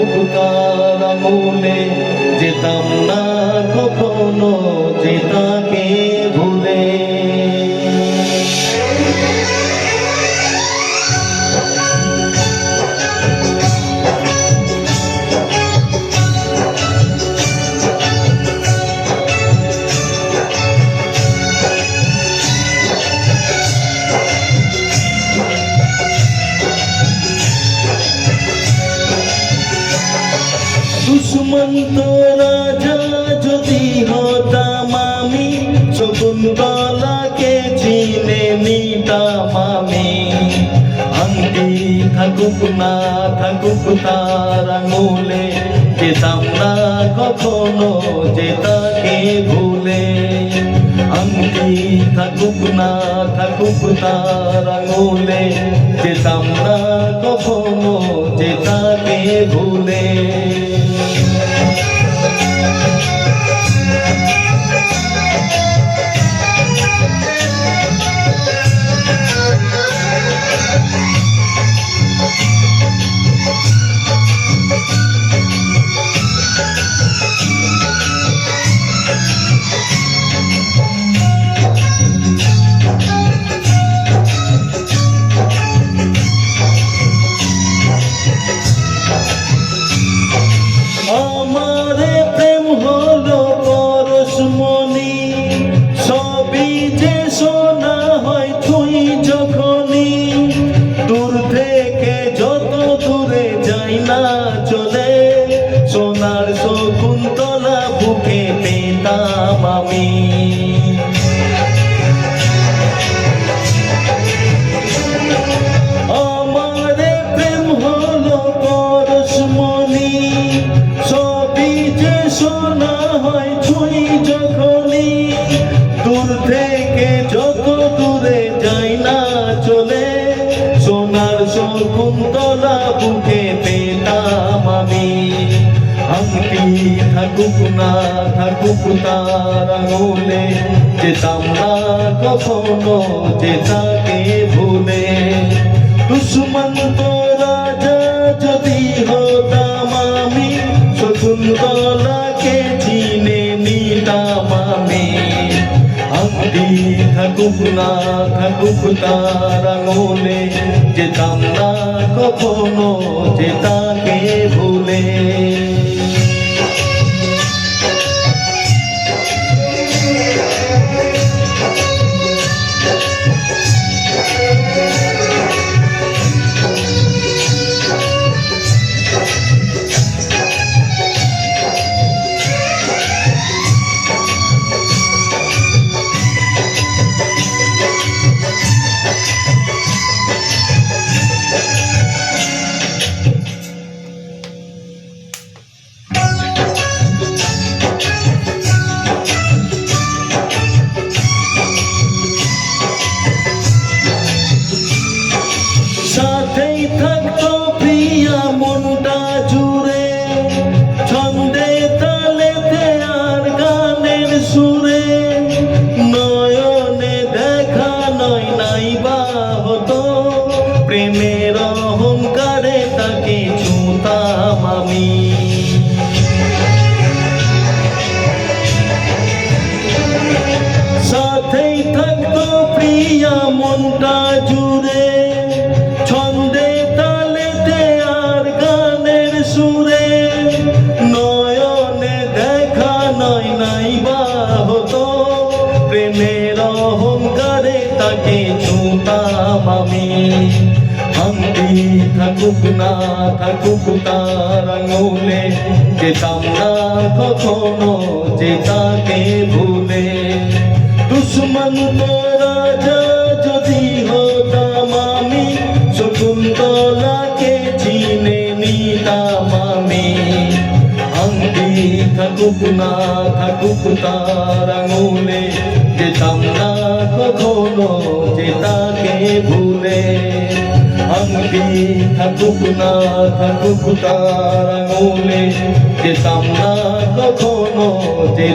থাকুক তার আঙুলে, যেতাম না কখনো যে তাকে ভুলে। দুষ্মন্ত রাজা যদি হতাম আমি, শকুন্তলাকে চিনে নিতাম আমি। আংটি থাকুক না থাকুক তার আঙুলে, যেতাম না কখনো যে তাকে ভুলে। আংটি থাকুক না থাকুক তার আঙুলে, যেতাম না কখনো যে তাকে ভুলে। আমারে প্রেম হলো পরশমণি, সবই যে শোনা হয় তুই যখনই। দূর থেকে যত দূরে যাই না চলে, সোনার শকুন্তলা বুকে পেতাম আমি। আমারে প্রেম হলো পরশমণি, সবই যে শোনা হয় তুই যখনই। দূর থেকে যত দূরে যাই না চলে, সোনার শকুন্তলা বুকে পেতাম আমি। আংটি থাকুক না থাকুক তার আঙুলে, যেতাম না কখনো যে তাকে ভুলে। দুষ্মন্ত রাজা যদি হতাম আমি, শকুন্তলাকে চিনে নিতাম আমি। আংটি থাকুক না থাকুক তার আঙুলে, যেতাম না কখনো যে তাকে ভুলে। সাথেই থাকতো প্রিয়া মনটা জুড়ে, ছন্দে তালেতে আর গানের সুরে। নয়নে দেখা নয় নাই বা হতো, প্রেমের অহংকারে তাকে ছুঁতাম আমি। সাথেই থাকতো প্রিয়া মনটা জুড়ে, ছন্দে তালেতে আর গানের সুরে। নয়নে দেখা নয় নাই বা হতো, প্রেমের অহংকারে তাকে ছুঁতাম আমি। আংটি থাকুক না থাকুক তার আঙুলে, যেতাম না কখনো যে তাকে ভুলে। দুষ্মন্ত রাজা যদি হতাম আমি, শকুন্তলাকে চিনে নিতাম আমি। আংটি থাকুক না থাকুক তার আঙুলে, যেতাম না কখনো যে তাকে ভুলে। আংটি থাকুক না থাকুক তার আঙুলে, যেতাম না কখনো যে